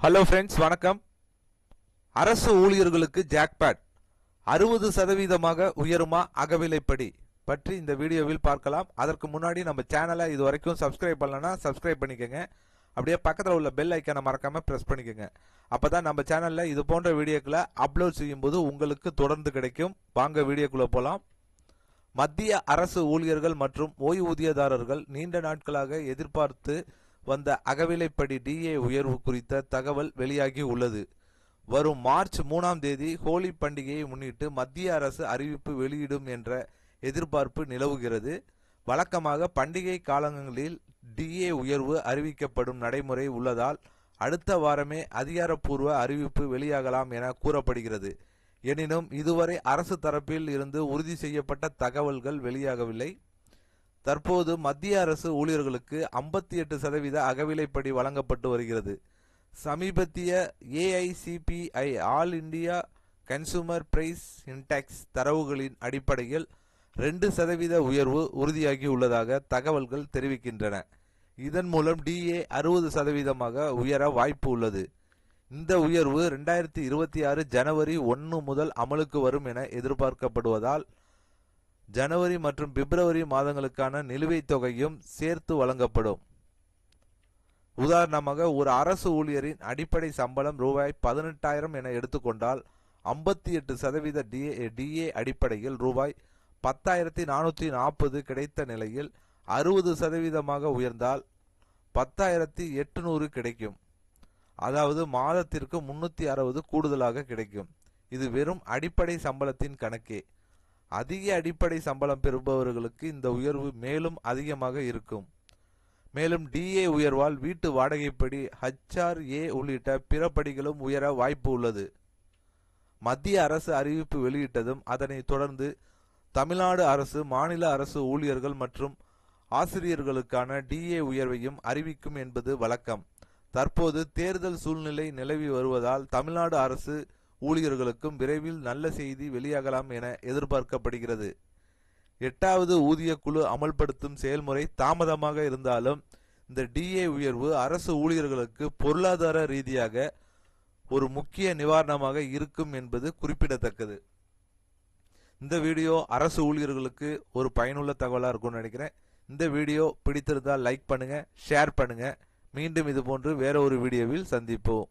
Hello friends, வணக்கம். அரசு ஊழியர்களுக்கு ஜாக்பாட் 60% உயருமா அகவிலைப்படி பற்றி இந்த வீடியோவில் பார்க்கலாம். அதற்கு முன்னாடி நம்ம சேனலை இது வரைக்கும் சப்ஸ்கிரைப் பண்ணலன்னா சப்ஸ்கிரைப் பண்ணிக்கோங்க. அப்படியே பக்கத்தில் உள்ள பெல் ஐக்கானை மறக்காம பிரஸ் பண்ணிக்கோங்க. அப்பதான் நம்ம சேனல்ல இது போன்ற வீடியோக்களை அப்லோட் செய்யும் போது உங்களுக்கு தொடர்ந்து கிடைக்கும். வாங்க வீடியோக்குள்ள போலாம். மத்திய அரசு ஊழியர்கள் மற்றும் ஓய்வூதியதாரர்கள் நீண்ட நாட்களாக எதிர்பார்த்து வந்த அகவிலைப்படி டிஏ உயர்வு குறித்த தகவல் வெளியாகி உள்ளது. வரும் மார்ச் 3ஆம் தேதி ஹோலி பண்டிகையை முன்னிட்டு மத்திய அரசு அறிவிப்பு வெளியிடும் என்ற எதிர்பார்ப்பு நிலவுகிறது. வழக்கமாக பண்டிகை காலங்களில் டிஏ உயர்வு அறிவிக்கப்படும் நடைமுறை உள்ளதால் அடுத்த வாரமே அதிகாரப்பூர்வ அறிவிப்பு வெளியாகலாம் என கூறப்படுகிறது. எனினும் இதுவரை அரசு தரப்பில் இருந்து உறுதி செய்யப்பட்ட தகவல்கள் வெளியாகவில்லை. தற்போது மத்திய அரசு ஊழியர்களுக்கு 58% அகவிலைப்படி வழங்கப்பட்டு வருகிறது. சமீபத்திய AICPI all India consumer price index தரவுகளின் அடிப்படையில் 2% உயர்வு உறுதியாகி உள்ளதாக தகவல்கள் தெரிவிக்கின்றன. இதன் மூலம் டிஏ 60% உயர வாய்ப்பு உள்ளது. இந்த உயர்வு 2026 ஜனவரி 1 முதல் அமலுக்கு வரும் என எதிர்பார்க்கப்படுவதால் ஜனவரி மற்றும் பிப்ரவரி மாதங்களுக்கான நிலுவைத் தொகையும் சேர்த்து வழங்கப்படும். உதாரணமாக, ஒரு அரசு ஊழியரின் அடிப்படை சம்பளம் ரூபாய் 18,000 என எடுத்துக்கொண்டால் 58% டிஏ அடிப்படையில் ரூபாய் 10,440 கிடைத்த நிலையில் 60% உயர்ந்தால் 10,800 கிடைக்கும். அதாவது மாதத்திற்கு 360 கூடுதலாக கிடைக்கும். இது வெறும் அடிப்படை சம்பளத்தின் கணக்கே. அதிக அடிப்படை சம்பளம் பெறுபவர்களுக்கு இந்த உயர்வு மேலும் அதிகமாக இருக்கும். மேலும் டிஏ உயர்வால் வீட்டு வாடகைப்படி HRA உள்ளிட்ட பிற படிகளும் உயர வாய்ப்பு உள்ளது. மத்திய அரசு அறிவிப்பு வெளியிட்டதும் அதனைத் தொடர்ந்து தமிழ்நாடு அரசு மாநில அரசு ஊழியர்கள் மற்றும் ஆசிரியர்களுக்கான டிஏ உயர்வையும் அறிவிக்கும் என்பது வழக்கம். தற்போது தேர்தல் சூழ்நிலை நிலவி வருவதால் தமிழ்நாடு அரசு ஊழியர்களுக்கும் விரைவில் நல்ல செய்தி வெளியாகலாம் என எதிர்பார்க்கப்படுகிறது. 8வது ஊதிய குழு அமல்படுத்தும் செயல்முறை தாமதமாக இருந்தாலும் இந்த டிஏ உயர்வு அரசு ஊழியர்களுக்கு பொருளாதார ரீதியாக ஒரு முக்கிய நிவாரணமாக இருக்கும் என்பது குறிப்பிடத்தக்கது. இந்த வீடியோ அரசு ஊழியர்களுக்கு ஒரு பயனுள்ள தகவலாக இருக்கும்னு நினைக்கிறேன். இந்த வீடியோ பிடித்திருந்தால் லைக் பண்ணுங்க, ஷேர் பண்ணுங்க. மீண்டும் இதுபோன்று வேற ஒரு வீடியோவில் சந்திப்போம்.